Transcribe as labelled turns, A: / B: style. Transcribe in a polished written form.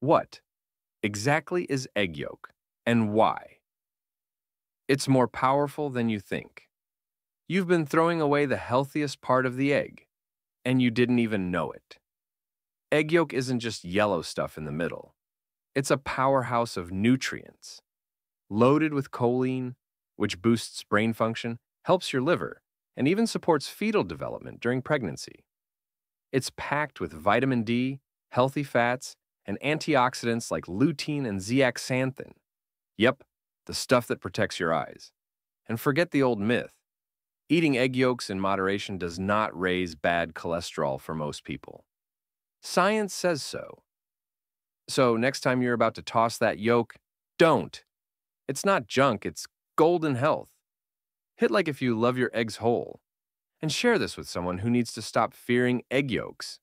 A: What exactly is egg yolk and why? It's more powerful than you think. You've been throwing away the healthiest part of the egg, and you didn't even know it. Egg yolk isn't just yellow stuff in the middle. It's a powerhouse of nutrients, loaded with choline, which boosts brain function, helps your liver, and even supports fetal development during pregnancy. It's packed with vitamin D, healthy fats, and antioxidants like lutein and zeaxanthin. Yep, the stuff that protects your eyes. And forget the old myth. Eating egg yolks in moderation does not raise bad cholesterol for most people. Science says so. So next time you're about to toss that yolk, don't. It's not junk, it's golden health. Hit like if you love your eggs whole. And share this with someone who needs to stop fearing egg yolks.